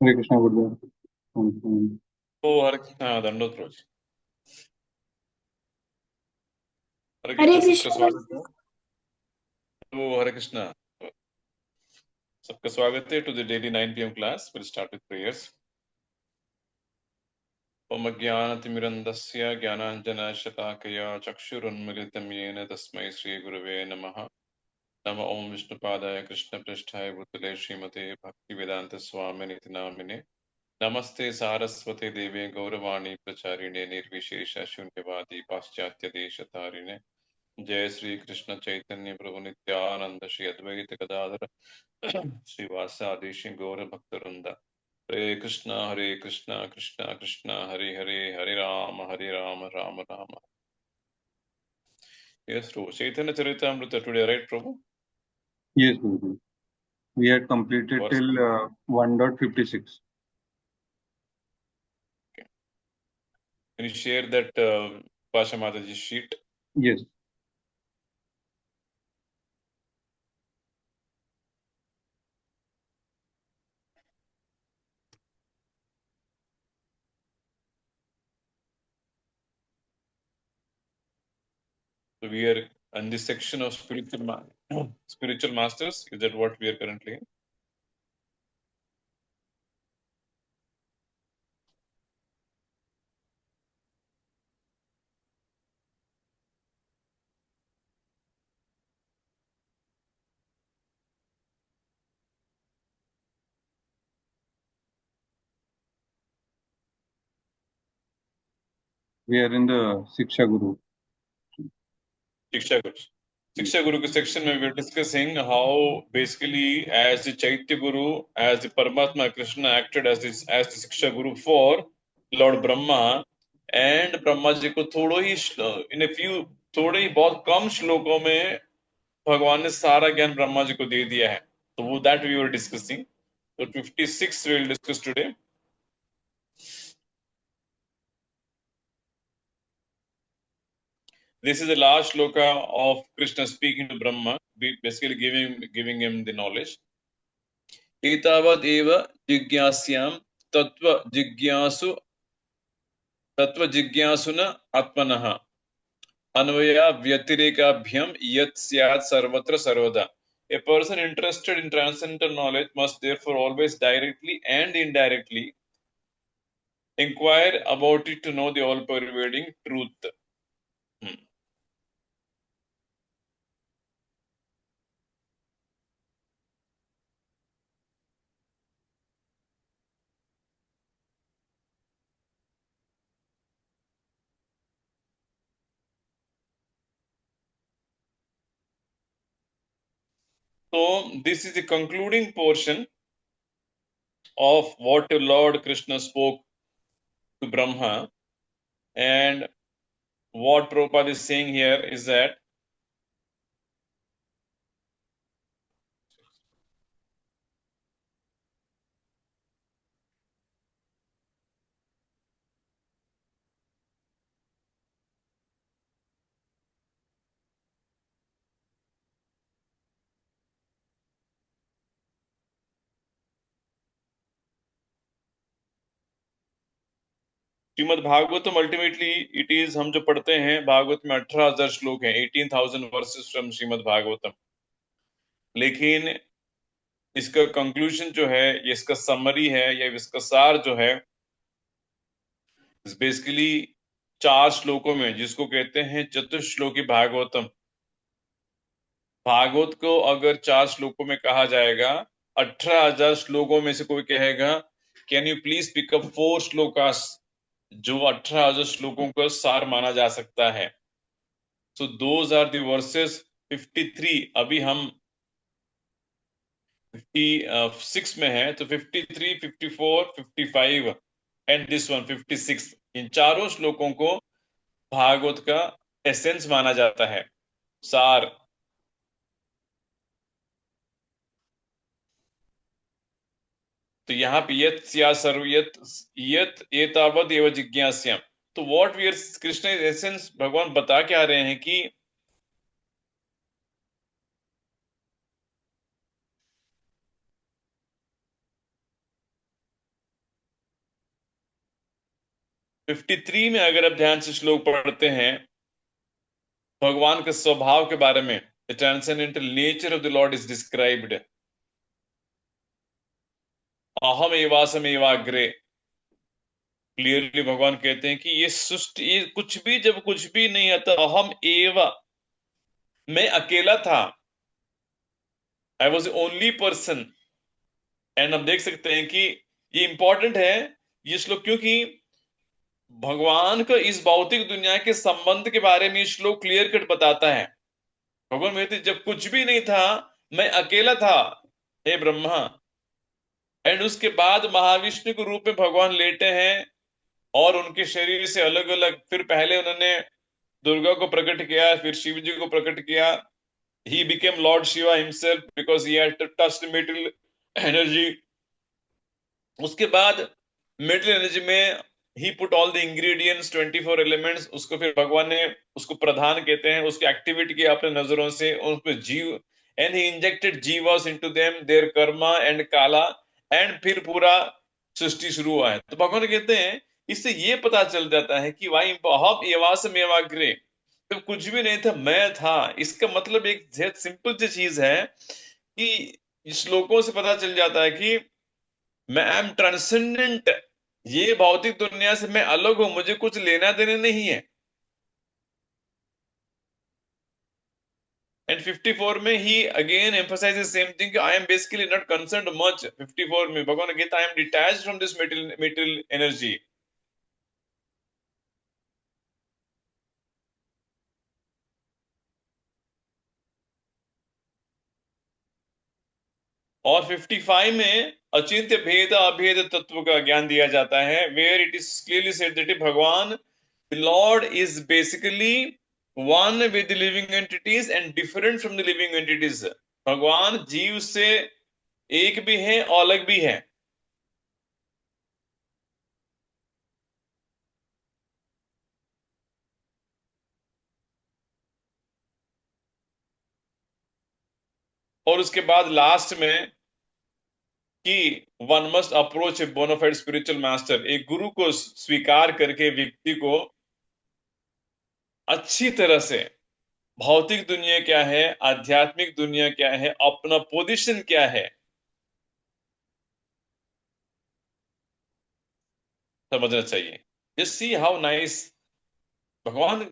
हरे कृष्णा गुरुदेव। हम्म। ओ हरे कृष्णा दंडोत रोज। हरे हरे कृष्णा, सबका कृष्ण। स्वागत है। ओ हरे कृष्णा, सबका स्वागत है to the daily 9 p.m. Class. Will start with prayers. ओम ज्ञानतिमिरन्दस्य ज्ञानाञ्जनशलाकया चक्षुरुन्मिलितं येन तस्मै श्रीगुरवे नमः। नमः ओम विष्णुपादाय कृष्णप्रेष्ठाय भूतले श्रीमते भक्तिवेदांत स्वामिनिति नामिने। नमस्ते सारस्वते देवे गौरवाणी प्रचारिणे निर्विशेष शून्यवादी पाश्चात्य देशतारिणे। जय श्री कृष्ण चैतन्य प्रभु नित्यानंद श्री अद्वैत गदाधर श्रीवासादि श्री गौर भक्तवृंद। हरे कृष्णा कृष्णा कृष्णा हरे हरे, हरे Ram Ram Ram. Yes, Prabhu. Chaitanya Charitamrita today, right, Prabhu? Yes, Gurudev. We had completed Verse. till 1.56. Okay. Can you share that Pasha Mataji sheet? Yes. So we are in this section of spiritual masters. Is that what we are currently in? We are in the Siksha Guru. Shiksha Guru. Shiksha Guru section where we are discussing how basically as the Chaitya Guru, as the Paramatma Krishna acted as the Shiksha Guru for Lord Brahma, and Brahma ji को थोड़ो ही इन a few थोड़े ही बहुत कम श्लोकों में भगवान ने सारा ज्ञान ब्रह्मा जी को दे दिया है। तो वो दैट वी वर डिस्कसिंग। तो 56 we will discuss today. This is the last shloka of Krishna speaking to Brahma, basically giving him the knowledge. एतावद् एव जिज्ञास्यां तत्त्वजिज्ञासुन आत्मनः अन्वयाव्यतिरेकाभ्यां यत् स्यात् सर्वत्र सर्वदा. A person interested in transcendental knowledge must therefore always directly and indirectly inquire about it to know the all-pervading truth. So this is the concluding portion of what Lord Krishna spoke to Brahma, and what Prabhupada is saying here is that Shrimad Bhagavatam ultimately it is, हम जो पढ़ते हैं भागवत में 18,000 श्लोक हैं, 18,000 versus from Shrimad Bhagavatam. लेकिन इसका conclusion जो है, ये इसका समरी है या इसका सार जो है, बेसिकली 4 श्लोकों में, जिसको कहते हैं चतुश्लोकी भागवतम। भागवत को अगर 4 श्लोकों में कहा जाएगा, 18,000 श्लोकों में से कोई कहेगा कैन यू प्लीज पिकअप 4 श्लोकास जो 18,000 श्लोकों का सार माना जा सकता है। So those are the verses 53। अभी हम 56 में है, तो 53, 54, 55 एंड दिस वन 56, इन चारों श्लोकों को भागवत का एसेंस माना जाता है, सार। तो यहाँ पे यत स्या सर्व यत एतावद एव जिज्ञास्याम। तो what we are, Krishna essence भगवान बता क्या रहे हैं कि 53 में अगर आप ध्यान से श्लोक पढ़ते हैं भगवान के स्वभाव के बारे में, the transcendental nature of the lord is described. अहम एवासम एवाग्रे, क्लियरली भगवान कहते हैं कि ये सृष्टि, ये कुछ भी, जब कुछ भी नहीं आता, अहम एव, मैं अकेला था, I was only person. And हम देख सकते हैं कि ये इंपॉर्टेंट है ये श्लोक, क्योंकि भगवान का इस भौतिक दुनिया के संबंध के बारे में श्लोक क्लियर कट बताता है। भगवान कहते जब कुछ भी नहीं था, मैं अकेला था, हे ब्रह्मा। एंड उसके बाद महाविष्णु के रूप में भगवान लेटे हैं और उनके शरीर से अलग अलग, फिर पहले उन्होंने दुर्गा को प्रकट किया, फिर शिव जी को प्रकट किया। He became lord Shiva himself because he had touched metal energy. उसके बाद मेटल एनर्जी में he put all the ingredients, 24 elements, उसको फिर भगवान ने उसको प्रधान कहते हैं, उसको एक्टिवेट किया अपने नजरों से, उस पर जीव, एंड ही इंजेक्टेड जीवास into them, their karma and kala, एंड फिर पूरा सृष्टि शुरू हुआ है। तो भगवान कहते हैं इससे ये पता चल जाता है कि वाई हम एवास मेवाग्रे, तो कुछ भी नहीं था, मैं था। इसका मतलब एक सिंपल सी चीज है कि श्लोकों से पता चल जाता है कि मैं एम ट्रांसेंडेंट, ये भौतिक दुनिया से मैं अलग हूं, मुझे कुछ लेना देना नहीं है। एंड 54 में he again emphasizes same thing, I am basically not concerned much. 54 में भगवान कहता है I am detached from this material energy. और 55 में अचिंत्य भेद अभेद तत्व का ज्ञान दिया जाता है, where it is clearly said that भगवान the lord is basically one with living entities and different from the living entities. भगवान जीव से एक भी है और अलग भी है। और उसके बाद लास्ट में कि वन मस्ट अप्रोच ए बोनाफाइड स्पिरिचुअल मास्टर, एक गुरु को स्वीकार करके व्यक्ति को अच्छी तरह से भौतिक दुनिया क्या है, आध्यात्मिक दुनिया क्या है, अपना पोजीशन क्या है, समझना चाहिए। जस्ट सी हाउ नाइस भगवान,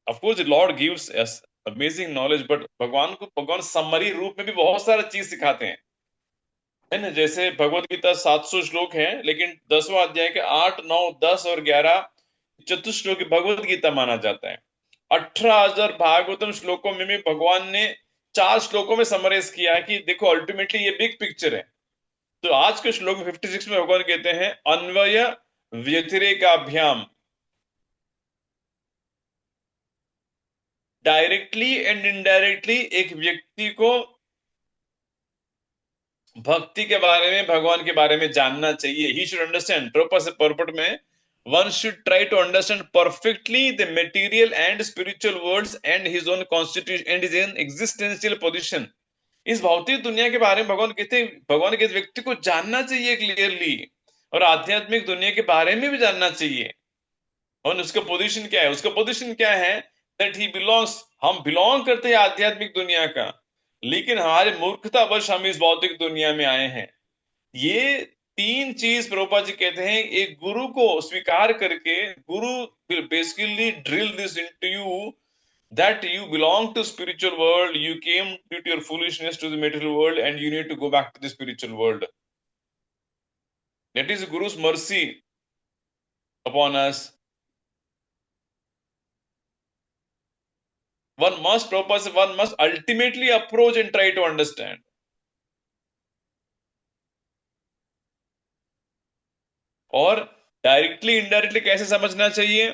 of course Lord gives us amazing knowledge, but भगवान समरी रूप में भी बहुत सारा चीज सिखाते हैं, है ना। जैसे भगवत गीता 700 श्लोक है, लेकिन 10वां अध्याय के 8, 9, 10 और 11 चतुश्लोकी भगवत गीता माना जाता है। 18,000 भागवतम श्लोकों में भी भगवान ने 4 श्लोकों में समराइज किया है कि देखो अल्टीमेटली ये बिग पिक्चर है। तो आज के श्लोक में 56 में भगवान कहते हैं अन्वय व्यतिरेकाभ्याम, डायरेक्टली एंड इनडायरेक्टली एक व्यक्ति को भक्ति के बारे में, भगवान के बारे में जानना चाहिए। ही शुड अंडरस्टैंड पर्पस से परपट में one should try to understand perfectly the material and spiritual worlds and his own constitution and his own existential position। इस भौतिक दुनिया के बारे में भगवान कहते हैं, भगवान के व्यक्ति को जानना चाहिए क्लियरली, और आध्यात्मिक दुनिया के बारे में भी जानना चाहिए। और उसका पोजीशन क्या है, उसका पोजीशन क्या है, दैट ही बिलोंग्स, हम बिलोंग करते हैं आध्यात्मिक दुनिया का, लेकिन हमारे मूर्खतावश हम इस भौतिक दुनिया में आए हैं। ये 3 चीज प्रभुपाद जी कहते हैं, एक गुरु को स्वीकार करके गुरु will basically drill this into you that you belong to spiritual world, you came due to your foolishness to the material world and you need to go back to the spiritual world। That is guru's mercy upon us। One must, Prabhupada said, one must ultimately approach and try to understand। और directly indirectly कैसे समझना चाहिए,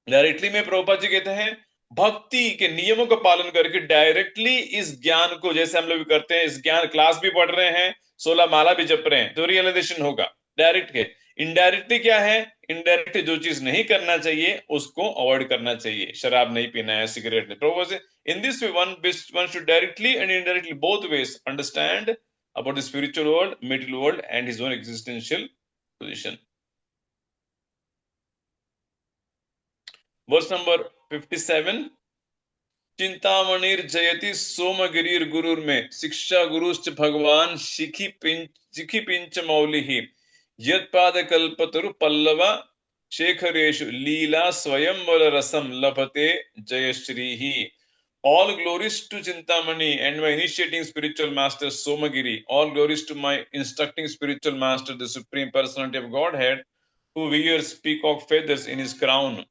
directly में प्रभुपाद जी कहते हैं भक्ति के नियमों का पालन करके डायरेक्टली इस ज्ञान को, जैसे हम लोग भी करते हैं, इस ज्ञान क्लास भी पढ़ रहे हैं, 16 माला भी जप रहे हैं, तो रियलाइजेशन होगा डायरेक्ट के। इनडायरेक्टली क्या है, इनडायरेक्टली जो चीज नहीं करना चाहिए उसको अवॉइड करना चाहिए, शराब नहीं पीना है, सिगरेट नहीं। प्रभुपाद से in this way one should directly and indirectly both ways understand about the spiritual world, material world and his own existential position. Verse number 57, चिंतामणिर जयति सोमगिरिर गुरुर में शिक्षा गुरुश्च भगवान शिखि पिंच मौलिः यत्पाद कल्पतरु पल्लव शेखरेषु लीला स्वयंवर रसम लभते Jayashree. All glories to Chintamani and my initiating spiritual master Somagiri. All glories to my instructing spiritual master, the Supreme Personality of Godhead, who wears peacock feathers in his crown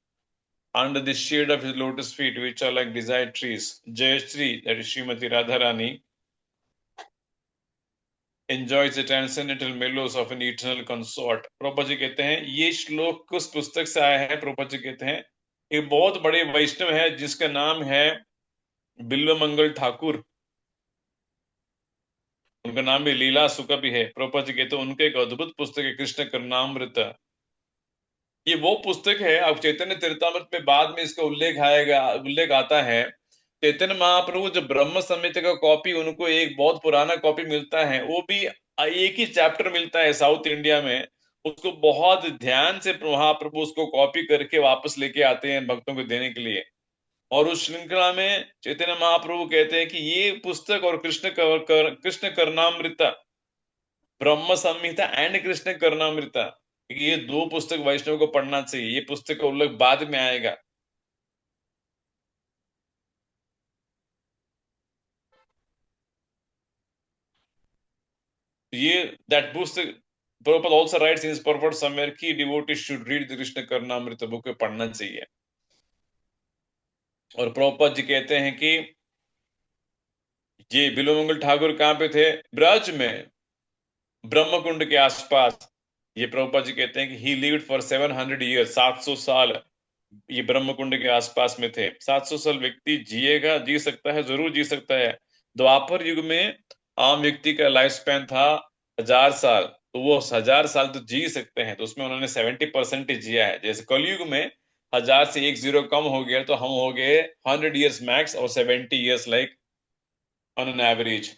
under the shade of his lotus feet, which are like desired trees. Jayashri, that is Srimati Radharani, enjoys the transcendental mellows of an eternal consort. Prabhupada ji कहते हैं ये श्लोक उस पुस्तक से आया है. प्रभुपाद जी कहते हैं एक बहुत बड़े वैष्णव है जिसका नाम है बिल्वमंगल ठाकुर. उनका नाम भी लीला सुका भी है. प्रभुपाद जी कहते हैं उनके एक अद्भुत पुस्तक है कृष्ण करनामृत. ये वो पुस्तक है. अब चैतन्य चरितामृत में बाद में इसका उल्लेख आता है. चैतन्य महाप्रभु जो ब्रह्म संहिता का कॉपी उनको एक बहुत पुराना कॉपी मिलता है, वो भी एक ही चैप्टर मिलता है साउथ इंडिया में. उसको बहुत ध्यान से महाप्रभु उसको कॉपी करके वापस लेके आते हैं भक्तों को देने के लिए. और उस श्रृंखला में चैतन्य महाप्रभु कहते हैं कि ये पुस्तक और कृष्ण करनामृता, ब्रह्म संहिता एंड कृष्ण करनामृता, ये दो पुस्तक वैष्णव को पढ़ना चाहिए. ये पुस्तक का उल्लेख बाद में आएगा. ये दैट पुस्तक Prabhupada also writes in his purport somewhere कि devotees should read the Krishna Karnamrita book पढ़ना चाहिए. और प्रभुपाद जी कहते हैं कि ये बिल्वमंगल ठाकुर कहाँ पे थे? ब्रज में, ब्रह्मकुंड के आसपास. ये प्रभुपाद जी कहते हैं कि ही लिव्ड फॉर 700 ईयर, 700 साल ये ब्रह्मकुंड के आसपास में थे. 700 साल व्यक्ति जिएगा, जी सकता है, जरूर जी सकता है. द्वापर युग में आम व्यक्ति का लाइफ स्पैन था 1000 साल, तो वो 1000 साल तो जी सकते हैं. तो उसमें उन्होंने 70% ही जिया है. जैसे कलयुग में 1000 से एक जीरो कम हो गया तो हम हो गए 100 ईयर्स मैक्स और 70 years like on an average.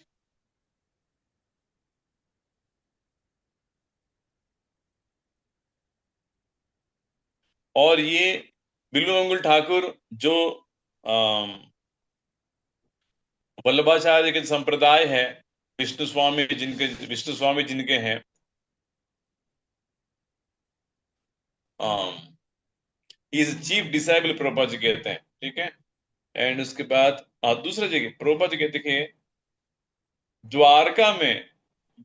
और ये बिल्वमंगल ठाकुर जो वल्लभाचार्य के संप्रदाय है, विष्णु स्वामी जिनके हैं, is chief disciple Prabhupada ji कहते हैं. ठीक है. एंड उसके बाद दूसरा जगह प्रभुपाद जी कहते हैं द्वारका में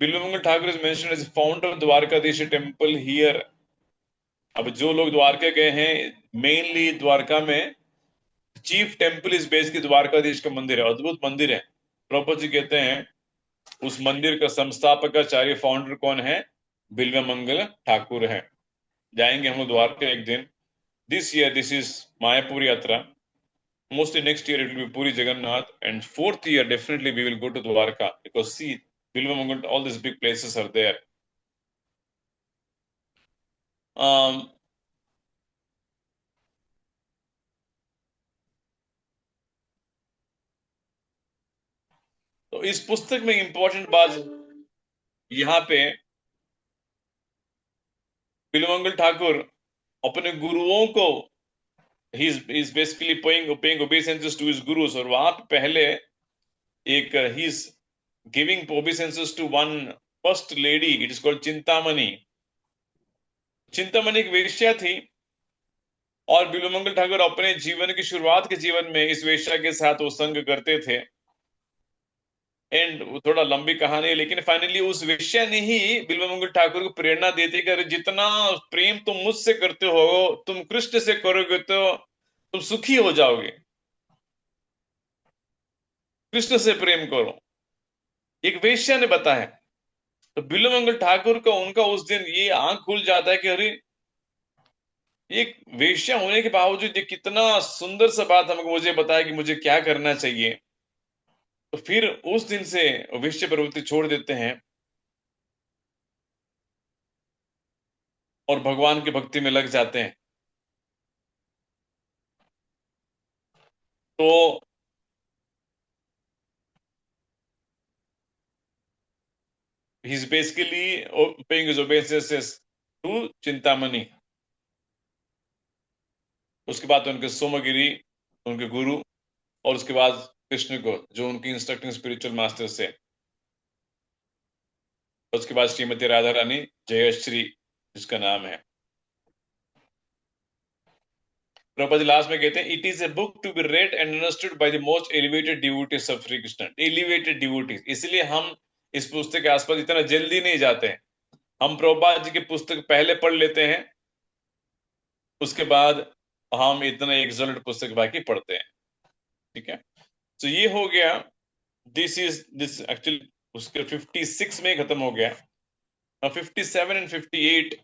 Bilvamangal Thakur is mentioned as founder of Dwarkadhish temple here. अब जो लोग द्वारका गए हैं, मेनली द्वारका में चीफ टेम्पल इस बेस की द्वारकाधीश का मंदिर है. अद्भुत मंदिर है. प्रभुपाद जी कहते हैं उस मंदिर का संस्थापक आचार्य फाउंडर कौन है? बिल्वमंगल ठाकुर है. जाएंगे हम लोग द्वारका एक दिन. This year this is Mayapur यात्रा. Mostly next year it will be Puri Jagannath, and fourth year definitely we will go to Dwarka because see, Bilvamangal, all these big places are there. Um, तो इस पुस्तक में important बात यहाँ पे बिल्वमंगल ठाकुर अपने गुरुओं को he is basically paying obeisances to his gurus. और वहां पे पहले एक he is giving obeisances to one first lady. It is called Chintamani. Chintamani एक वेश्या थी और बिल्वमंगल ठाकुर अपने जीवन की शुरुआत के जीवन में इस वेश्या के साथ वो संग करते थे. एंड थोड़ा लंबी कहानी है, लेकिन फाइनली उस वेश्या ने ही बिल्वमंगल ठाकुर को प्रेरणा देती कि जितना प्रेम तुम मुझसे करते हो, तुम कृष्ण से करोगे तो तुम सुखी हो जाओगे. कृष्ण से प्रेम करो. एक वेश्या ने बताया. तो बिल्वमंगल ठाकुर का उनका उस दिन ये आंख खुल जाता है कि अरे एक वेश्या होने के बावजूद ये कितना सुंदर सा बात हमको मुझे बताया कि मुझे क्या करना चाहिए. तो फिर उस दिन से वेश्या प्रवृत्ति छोड़ देते हैं और भगवान की भक्ति में लग जाते हैं. तो he's basically paying his obeisances to Chintamani. उसके बाद उनके सोमगिरी, उनके गुरु, और उसके बाद कृष्ण को जो उनकी इंस्ट्रक्टिंग स्पिरिचुअल मास्टर से, उसके बाद श्रीमती राधा रानी जयश्री जिसका नाम है। प्रभुपाद जी लास्ट में कहते हैं it is a book to be read and understood by the most elevated devotees of Shri Krishna. Elevated devotees, इसलिए हम इस पुस्तक के आसपास इतना जल्दी नहीं जाते हैं। हम प्रभुपाद जी की पुस्तक पहले पढ़ लेते हैं, उसके बाद हम इतना एक्सल्ट पुस्तक बाकी पढ़ते हैं। ठीक है, तो ये हो गया। दिस एक्चुअली उसके 56 में खत्म हो गया। 57 एंड 58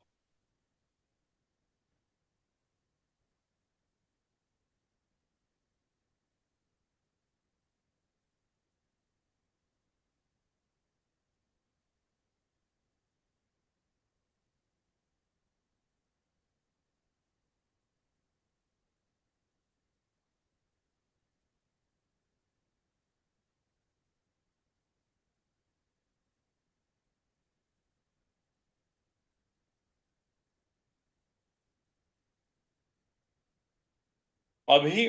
अभी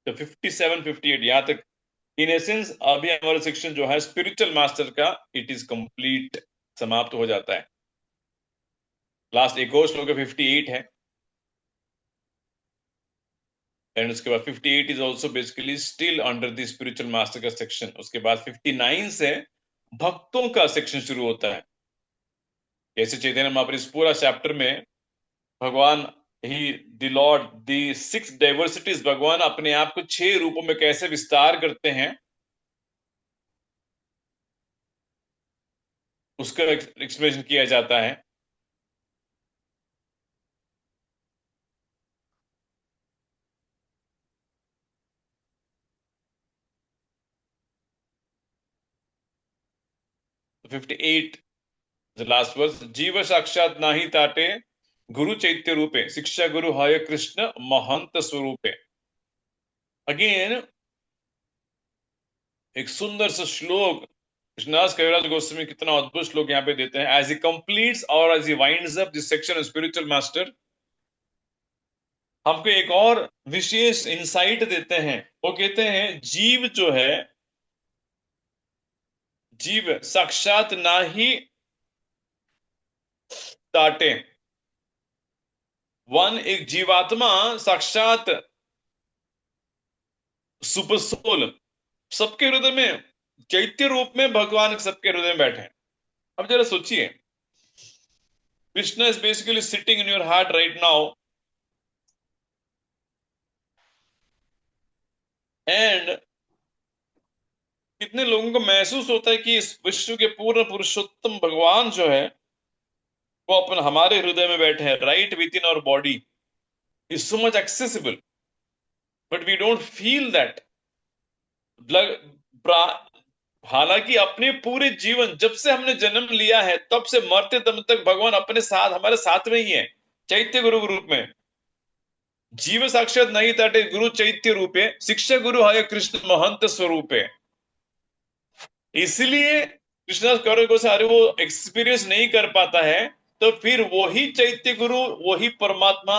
तो 57 58 यहां तक इन एसेंस अभी हमारा सेक्शन जो है स्पिरिचुअल मास्टर का, इट इज कंप्लीट, समाप्त हो जाता है। लास्ट एक और श्लोक 58 है, एंड उसके बाद 58 is also basically still under the spiritual master का सेक्शन। उसके बाद 59 से भक्तों का सेक्शन शुरू होता है। जैसे चैतन्य महाप्रभु इस पूरा चैप्टर में भगवान he the lord the six diversities, भगवान अपने आप को 6 रूपों में कैसे विस्तार करते हैं उसका एक्सप्लेनेशन किया जाता है। तो 58 द लास्ट वर्स, जीव साक्षात नाही ताटे गुरु चैत्य रूपे शिक्षा गुरु हाय कृष्ण महंत स्वरूपे। अगेन एक सुंदर सा श्लोक कृष्णदास कविराज गोस्वामी कितना अद्भुत श्लोक यहाँ पे देते हैं। एज ही कंप्लीट्स और as he winds up this section of spiritual master, हमको एक और विशेष इंसाइट देते हैं। वो कहते हैं जीव जो है, जीव साक्षात ना ही ताटे, वन एक जीवात्मा साक्षात सुपर सोल सबके हृदय में चैत्य रूप में भगवान सबके हृदय में बैठे हैं। अब जरा सोचिए, Krishna is basically sitting in your heart right now, and कितने लोगों को महसूस होता है कि इस विश्व के पूर्ण पुरुषोत्तम भगवान जो है वो अपन हमारे हृदय में बैठे हैं, right within our body, is so much accessible, but we don't feel that. हालांकि अपने पूरे जीवन जब से हमने जन्म लिया है तब से मरते दम तक भगवान अपने साथ हमारे साथ में ही है, चैत्य गुरु के रूप में। जीव साक्षात नहीं ताटे गुरु चैत्य रूपे शिक्षा गुरु हाय कृष्ण महंत स्वरूपे। इसलिए कृष्णदास कौरव गोसाई वो एक्सपीरियंस नहीं कर पाता है, तो फिर वही चैत्य गुरु, वही परमात्मा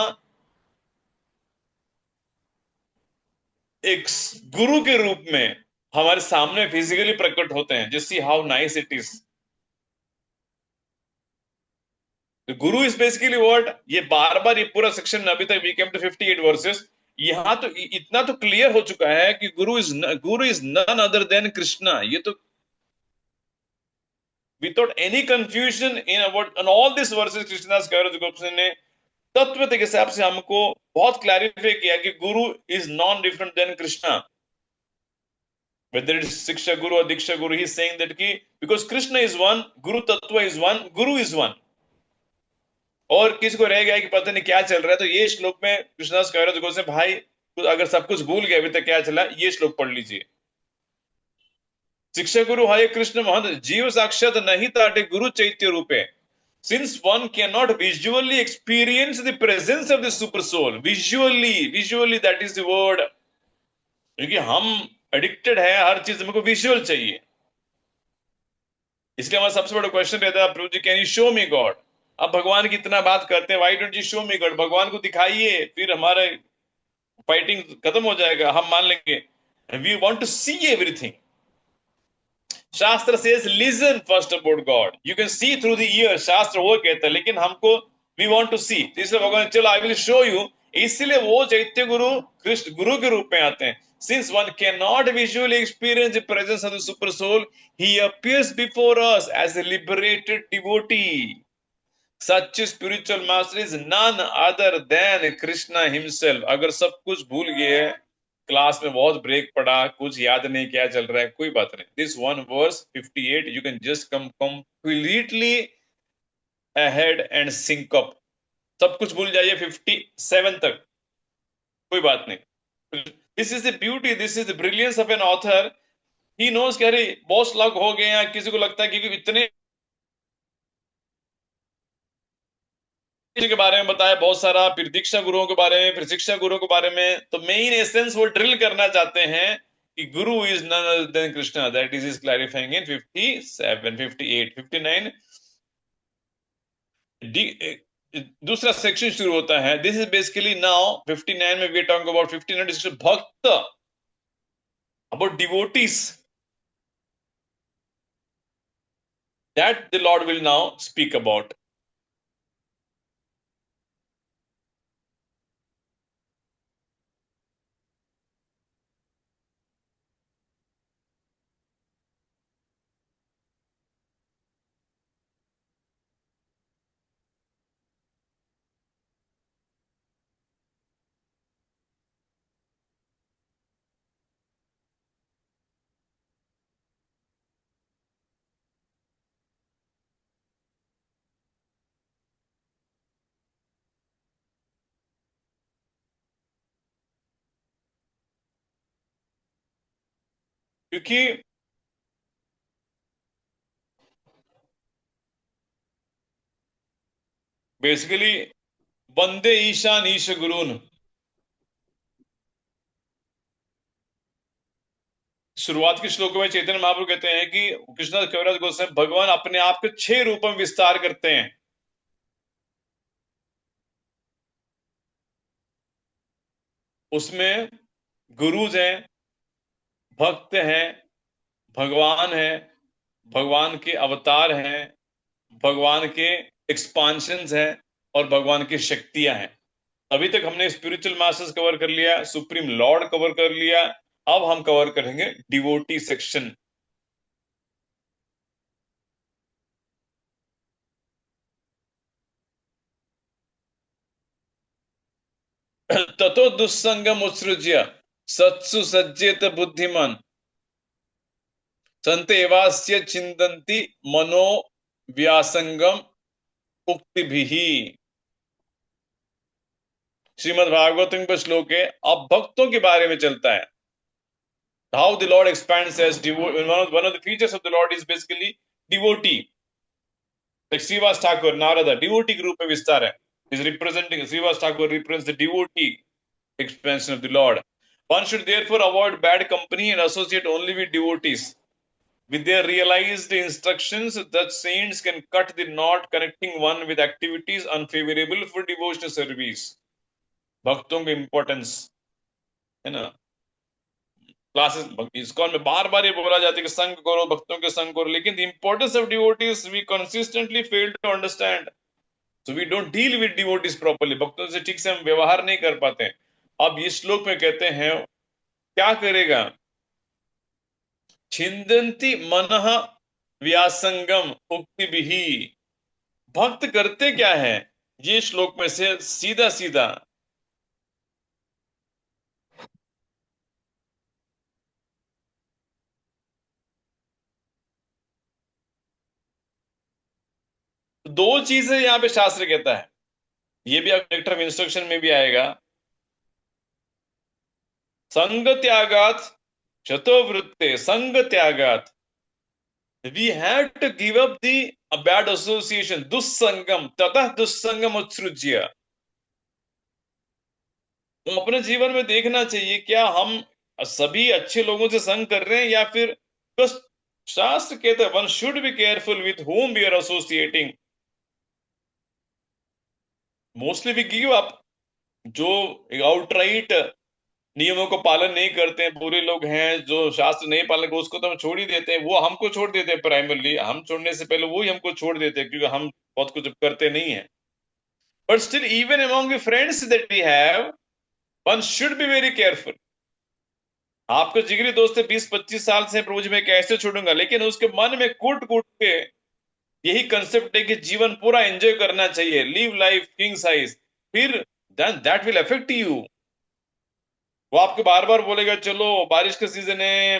एक गुरु के रूप में हमारे सामने फिजिकली प्रकट होते हैं। Just see how nice it is. Guru is basically what, ये बार बार ये पूरा सेक्शन अभी तक वी केम टू 58 वर्सेस, यहां तो इतना तो क्लियर हो चुका है कि guru is none other than Krishna. ये तो without any confusion in about on all this verses Krishnadas Kaviraj Goswami ने तत्व के हिसाब से हमको बहुत क्लैरिफाई किया कि guru is non different than Krishna. Whether it's Siksha Guru or Diksha Guru, he's saying that ki, because Krishna is one, Guru Tattva is one, Guru is one. और किसी को रह गया कि पता नहीं क्या चल रहा है, तो ये श्लोक में कृष्णदास कविराज गोस्वामी भाई अगर सब कुछ भूल गए अभी तक क्या चला, ये श्लोक पढ़ लीजिए। शिक्षा गुरु हाय कृष्ण महंत जीव साक्षात नहीं ताटे गुरु चैत्य रूपे। Since one cannot visually experience the presence of the super soul, visually that is the word, क्योंकि हम एडिक्टेड है हर चीज हमको विजुअल चाहिए। इसलिए हमारा सबसे बड़ा क्वेश्चन रहता है Prabhu ji can you show me God. अब भगवान की इतना बात करते हैं, why don't you show me God, भगवान को दिखाइए, फिर हमारा फाइटिंग खत्म हो जाएगा, हम मान लेंगे। We want to see everything. Shastra says listen first about God, you can see through the ear, शास्त्र वो कहता है, लेकिन हमको वी वांट टू सी, इसलिए भगवान चलो आई विल शो यू। इसलिए वो चैत्य गुरु कृष्ण गुरु के रूप में आते हैं। Since one can not visually experience the presence of the super soul, he appears before us as a liberated devotee. Such spiritual master is none other than Krishna himself. अगर सब कुछ भूल गए, क्लास में बहुत ब्रेक पड़ा, कुछ याद नहीं क्या चल रहा है, कोई बात नहीं, this one verse 58 you can just come completely ahead and sync up. सब कुछ भूल जाइए 57 तक, कोई बात नहीं। This is the beauty, this is the brilliance of an author. He knows कि अरे बहुत लग हो गए हैं, किसी को लगता है कि इतने के बारे में बताया बहुत सारा, फिर दीक्षा गुरुओं के बारे में, फिर शिक्षा गुरुओं के बारे में, तो मेन एसेंस वो ड्रिल करना चाहते हैं कि guru is none other than Krishna. That is clarifying in 57, 58, 59। दूसरा सेक्शन शुरू होता है। दिस इज बेसिकली नाउ 59 में वी टॉकिंग अबाउट 59 भक्त, about devotees, that the Lord will now speak about. क्योंकि बेसिकली वंदे ईशान ईश गुरुन, शुरुआत के श्लोकों में चैतन्य महाप्रभु कहते हैं कि कृष्णदास कविराज गोस्वामी भगवान अपने आप के 6 रूपों में विस्तार करते हैं। उसमें गुरुज हैं, भक्त हैं, भगवान है, भगवान के अवतार हैं, भगवान के एक्सपांशंस हैं, और भगवान की शक्तियां हैं। अभी तक हमने स्पिरिचुअल मास्टर्स कवर कर लिया, सुप्रीम लॉर्ड कवर कर लिया, अब हम कवर करेंगे डिवोटी सेक्शन। ततो दुस्संगम उत्सृज्य सत्सु सज्जेत बुद्धिमान संत एवास्य चिंतन्ति मनो व्यासंगम उक्ति भी। श्रीमद् भागवतम का श्लोक है, अब भक्तों के बारे में चलता है। How the Lord expands as one of the features of the Lord is basically devotee. Like Srivas Thakur, Narada, devotee group में विस्तार है, is representing, Srivas Thakur represents the devotee expansion of the Lord. One should therefore avoid bad company and associate only with devotees. With their realized instructions, the saints can cut the knot connecting one with activities unfavorable for devotional service. भक्तों की importance है ना, classes ISKCON में बार बार ये बोला जाता है कि संग करो, भक्तों के संग करो, लेकिन the importance of devotees we consistently fail to understand, so we don't deal with devotees properly. भक्तों से ठीक से हम व्यवहार नहीं कर पाते हैं। अब इस श्लोक में कहते हैं क्या करेगा, छिंदंती मनः व्यासंगम उक्ति भी। भक्त करते क्या है, ये श्लोक में से सीधा सीधा दो चीजें यहां पे शास्त्र कहता है, ये भी लेक्टर ऑफ इंस्ट्रक्शन में भी आएगा। संग त्यागात शतोवृत्ते, संग त्यागात, we have to give up the bad association, दुस्संगम ततः दुस्संगम उत्सृज्य। तो अपने जीवन में देखना चाहिए क्या हम सभी अच्छे लोगों से संग कर रहे हैं, या फिर बस शास्त्र कहते हैं one should be careful with whom we are associating। Mostly we give up. जो आउटराइट नियमों को पालन नहीं करते हैं, बुरे लोग हैं जो शास्त्र नहीं पालन करते, उसको तो हम छोड़ ही देते हैं। वो हमको छोड़ देते हैं, प्राइमरली हम छोड़ने से पहले वो ही हमको छोड़ देते हैं, क्योंकि हम बहुत कुछ करते नहीं है। But still even among the friends that we have, one should be very careful. आपको जिगरी दोस्त है 20-25 साल से, प्रभु जी मैं कैसे छोड़ूंगा, लेकिन उसके मन में कूट कूट के यही कंसेप्ट है कि जीवन पूरा एंजॉय करना चाहिए, लिव लाइफ किंग साइज, फिर then that will affect you. वो आपको बार बार बोलेगा चलो बारिश का सीजन है,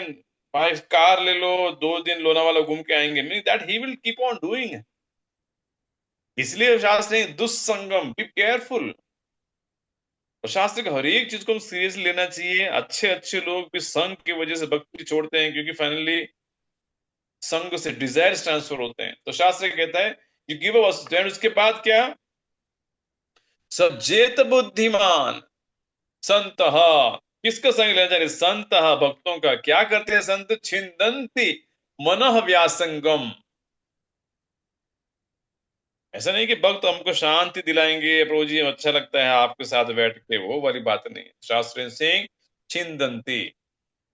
भाई कार ले लो, 2 दिन लोनावाला घूम के आएंगे, नहीं, that he will keep on doing. इसलिए शास्त्र ने दुस्संगम, बी केयरफुल। और शास्त्र के हर एक चीज को हम सीरियस लेना चाहिए। अच्छे अच्छे लोग भी संघ की वजह से भक्ति छोड़ते हैं, क्योंकि फाइनली संघ से डिजायर्स ट्रांसफर होते हैं। तो शास्त्र कहता है यू गिव अस, उसके बाद क्या, सचेत बुद्धिमान संत, किसका संग लेना चाहिए? संत, भक्तों का। क्या करते हैं संत? छिंदंती मनः व्यासंगम। ऐसा नहीं कि भक्त हमको शांति दिलाएंगे, प्रभु जी अच्छा लगता है आपके साथ बैठ के, वो वाली बात नहीं। शास्त्र सिंह छिंदंती,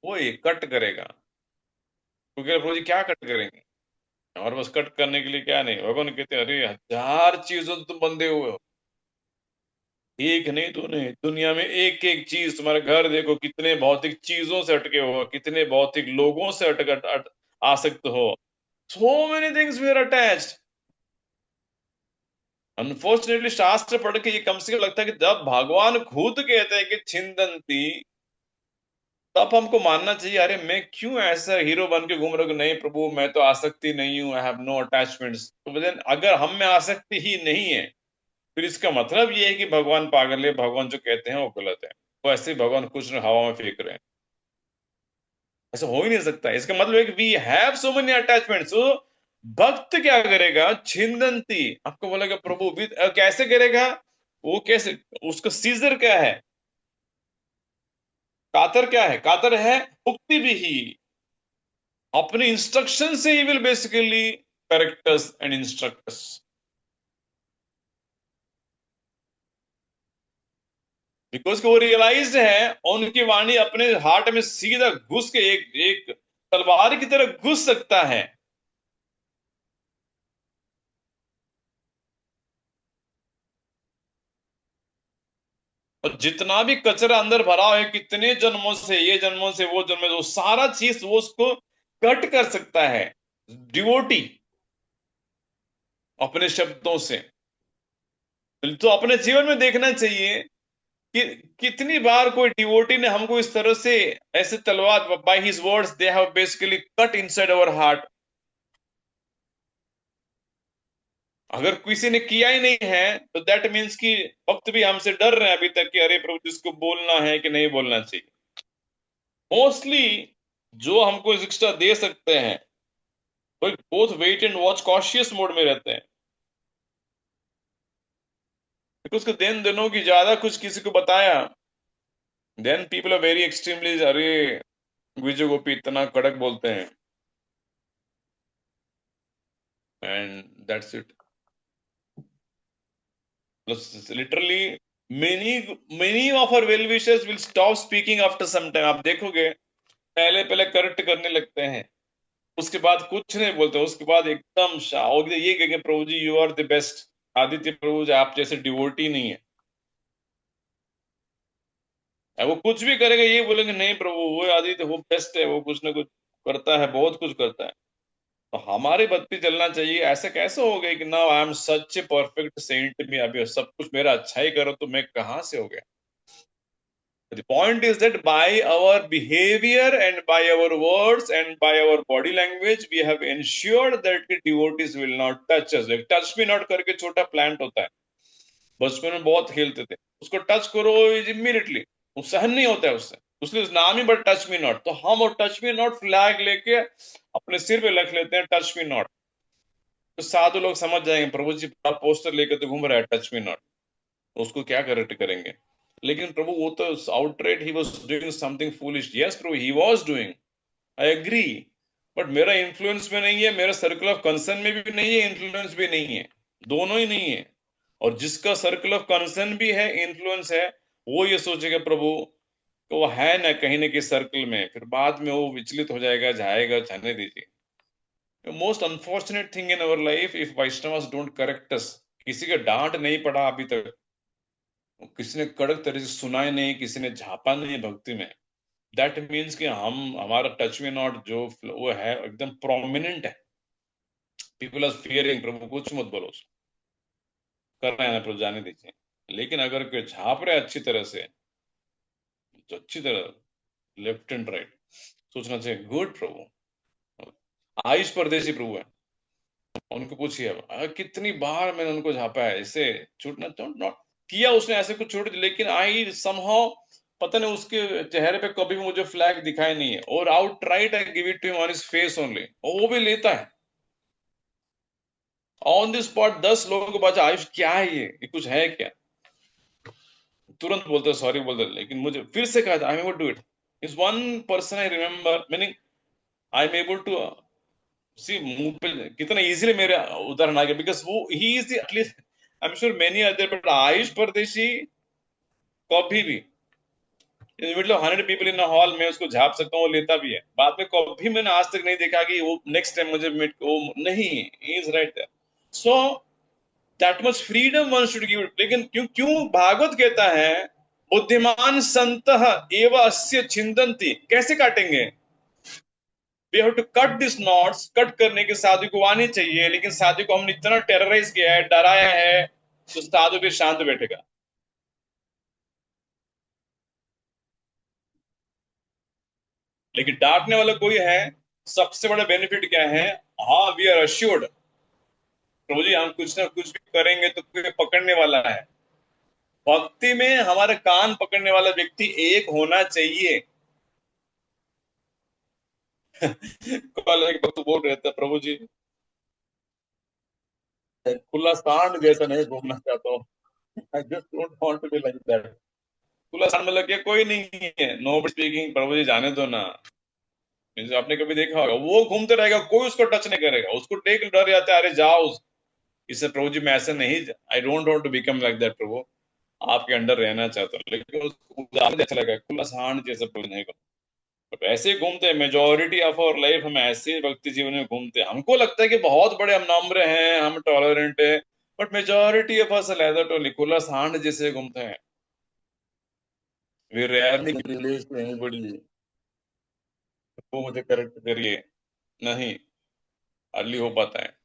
वो ये कट करेगा। क्योंकि प्रभु जी क्या कट करेंगे? और बस कट करने के लिए क्या नहीं, भगवान कहते हैं अरे 1000 चीजों से तुम बंधे हुए हो, एक नहीं दो नहीं, दुनिया में एक एक चीज, तुम्हारे घर देखो कितने भौतिक चीजों से अटके हो, कितने भौतिक लोगों से आसक्त हो। So many things we are attached. Unfortunately शास्त्र पढ़ के ये कम से कम लगता है कि जब भगवान खुद कहते हैं कि छिंदंती, तब हमको मानना चाहिए अरे मैं क्यों ऐसा हीरो बन के घूम रहा हूँ कि नहीं प्रभु मैं तो आसक्ति नहीं हूं, आई हैव नो अटैचमेंट्स। तो then अगर हम में आसक्ति ही नहीं है, फिर इसका मतलब ये है कि भगवान पागल है, भगवान जो कहते हैं वो गलत है। तो ऐसे ही भगवान कुछ न हवा में फेंक रहे हैं, ऐसा हो ही नहीं सकता। इसका मतलब है कि we have so many attachments. तो भक्त क्या करेगा? छिंदंती, आपको बोलेगा प्रभु भी कैसे करेगा? वो कैसे, उसका सीजर क्या है? कातर क्या है? कातर है उक्ति भी ही, अपने इंस्ट्रक्शन से he will basically correct us and instruct us. Because वो रियलाइज्ड है, और उनकी वाणी अपने हार्ट में सीधा घुस के एक एक तलवार की तरह घुस सकता है। और जितना भी कचरा अंदर भरा है, कितने जन्मों से, ये जन्मों से वो जन्मों से, वो सारा चीज वो उसको कट कर सकता है डिवोटी अपने शब्दों से। तो अपने जीवन में देखना चाहिए कि कितनी बार कोई डिवोटी ने हमको इस तरह से, ऐसे तलवार, by his words they have basically cut inside our heart. अगर किसी ने किया ही नहीं है तो दैट मीन्स कि भक्त भी हमसे डर रहे हैं अभी तक कि अरे प्रभु जिसको बोलना है कि नहीं बोलना चाहिए। मोस्टली जो हमको शिक्षा दे सकते हैं वो both wait and watch cautious mode में रहते हैं। क्योंकि उसके देन दिनों की ज्यादा कुछ किसी को बताया, then people are very extremely, अरे विजय गोपी इतना कड़क बोलते हैं, and that's it. Literally many many of our well wishers will stop speaking after some time. आप देखोगे पहले पहले करेक्ट करने लगते हैं, उसके बाद कुछ नहीं बोलते, उसके बाद एकदम और ये कहेंगे Prabhu ji you are the best. Aditya Prabhu ji आप जैसे डिवोटी नहीं है। वो कुछ भी करेगा ये बोलेंगे नहीं प्रभु वो आदित्य वो बेस्ट है, वो कुछ ना कुछ करता है, बहुत कुछ करता है। तो हमारी बत्ती चलना चाहिए। ऐसे कैसे हो गए कि ना I am such a perfect saint, में अभी सब कुछ मेरा अच्छा ही करो, तो मैं कहाँ से हो गया? The point is that by our behavior and by our words and by our body language, we have ensured that the devotees will not touch us. एक touch me not करके छोटा प्लांट होता है, बचपन में बहुत खेलते थे, उसको टच करो इमीडिएटली, वो सहन नहीं होता है उससे, उसलिए उस नाम ही बट टच मी नॉट। तो हम और टच मी नॉट फ्लैग लेके अपने सिर पे रख लेते हैं, टच मी नॉट। तो साधु लोग समझ जाएंगे प्रभु जी पोस्टर लेके तो घूम रहा है टच मी नॉट, उसको क्या करेक्ट करेंगे? लेकिन प्रभु वो तो आउटराइट ही was doing something foolish. Yes प्रभु he was doing, I agree, but मेरा इन्फ्लुएंस में नहीं है, मेरा सर्कल ऑफ कंसर्न में भी नहीं है, इन्फ्लुएंस भी नहीं है, दोनों ही नहीं है। और जिसका सर्कल ऑफ कंसर्न भी है, इन्फ्लुएंस है, वो ये सोचेगा प्रभु तो वो है ना कहीं ना कहीं सर्कल में, फिर बाद में वो विचलित हो जाएगा, जाएगा, जाने दीजिए। The most unfortunate thing in our life if Vaishnavas don't correct us, किसी का डांट नहीं पड़ा अभी तक, किसी ने कड़क तरह से सुना ही नहीं, किसी ने झापा नहीं भक्ति में, दैट मीन्स कि हम हमारा टच में नॉट जो वो है एकदम प्रोमिनेंट है, पीपल आर फियरिंग, प्रभु कुछ मत बोलो, कर रहे हैं ना प्रभु, जाने दीजिए। लेकिन अगर कोई झाप रहे अच्छी तरह से, तो अच्छी तरह लेफ्ट एंड राइट सोचना चाहिए, गुड प्रभु। आयुष परदेशी प्रभु है, उनको पूछिए अब कितनी बार मैंने उनको झापा है, ऐसे छूटना नॉट किया उसने, ऐसे कुछ छोड़ दिया, लेकिन आई समहाउ पता नहीं उसके चेहरे पे कभी भी मुझे फ्लैग दिखाई नहीं है, और outright I give it to him on his face only, और वो भी लेता है ऑन द स्पॉट। 10 लोगों को बचा, आयुष क्या है ये कुछ है क्या, तुरंत बोलते सॉरी बोलते, लेकिन मुझे फिर से कहा I am able to it, is one person I remember, meaning I am able to see, मुंह पे कितना इजीली मेरे उदाहरण आ गया, बिकॉज वो he is at least, I am sure many other, but Ayush परदेशी कभी भी in middle of 100 people in hall में उसको झाप सकता हूँ, वो लेता भी है, बाद में कभी मैंने आज तक नहीं देखा कि वो नेक्स्ट टाइम मुझे वो नहीं, is right there. So that much freedom one should give, लेकिन क्यों क्यों भागवत कहता है बुद्धिमान संतः एव अस्य छिन्दन्ति, कैसे काटेंगे, we have to cut this knots, cut करने की साधु को आनी चाहिए, लेकिन साधु को हमने इतना टेरराइज किया है, डराया है, तो साधु भी शांत बैठेगा। लेकिन डांटने वाला कोई है, सबसे बड़ा बेनिफिट क्या है, हाँ वी आर अश्योर्ड प्रभु जी हम कुछ ना कुछ भी करेंगे तो कोई पकड़ने वाला है। भक्ति में हमारे कान पकड़ने वाला व्यक्ति एक होना चाहिए। कल एक भक्त बोल रहे थे, प्रभु जी खुला सांड जैसा नहीं घूमना चाहता हूँ, I just don't want to be like that. खुला सांड मतलब क्या, कोई नहीं है, नो स्पीकिंग, प्रभु जी जाने दो ना। Means आपने कभी देखा होगा वो घूमते रहेगा, कोई उसको टच नहीं करेगा, उसको देख डर जाता है, अरे जाओ इससे, प्रभु जी मैं ऐसे नहीं, I don't want to become like that Prabhu, आपके अंडर रहना चाहता हूँ, लेकिन उसको उदाहरण अच्छा लगा, खुला सांड जैसे प्रभु नहीं को, बट ऐसे ही घूमते हैं, मेजोरिटी ऑफ आवर लाइफ हम ऐसे ही भक्ति जीवन में घूमते हैं, हमको लगता है कि बहुत बड़े हम नम्र हैं, हम टॉलरेंट है, बट मेजोरिटी ऑफ अस लेदर टोली खुला सांड जैसे घूमते हैं, we rarely release to anybody, वो मुझे करेक्ट करिए, नहीं अर्ली हो पाता है।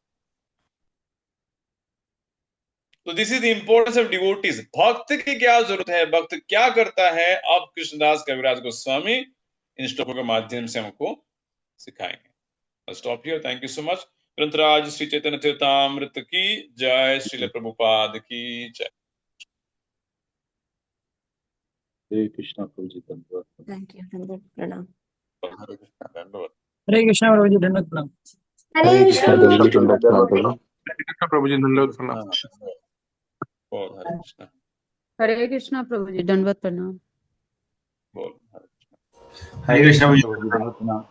तो this is the importance of devotees, भक्त की क्या जरूरत है, भक्त क्या करता है, अब कृष्णदास कविराज गोस्वामी इन श्लोकों के माध्यम से हमको सिखाएंगे। Stop here, thank you so much. ग्रंथराज श्री चैतन्य चरितामृत की जय, श्रील प्रभुपाद की जय। हरे कृष्णा प्रभु जी धन्यवाद। थैंक यू, धन्यवाद, प्रणाम। हरे कृष्णा, धन्यवाद। हरे कृष्णा प्रभु जी, धन्यवाद प्रणाम। हरे कृष्णा प्रभु जी, धन्यवाद प्रभु। प्रभु जी धन्यवाद प्रणाम। बोल हरे कृष्णा, हरे कृष्णा प्रभु जी, दंडवत प्रणाम। बोल हरे कृष्णा प्रभु जी, धन्यवाद प्रणाम।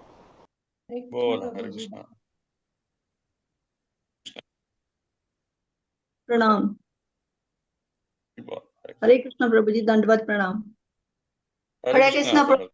बोल हरे कृष्णा, प्रणाम। बोल हरे कृष्णा प्रभु जी, दंडवत प्रणाम। हरे कृष्णा।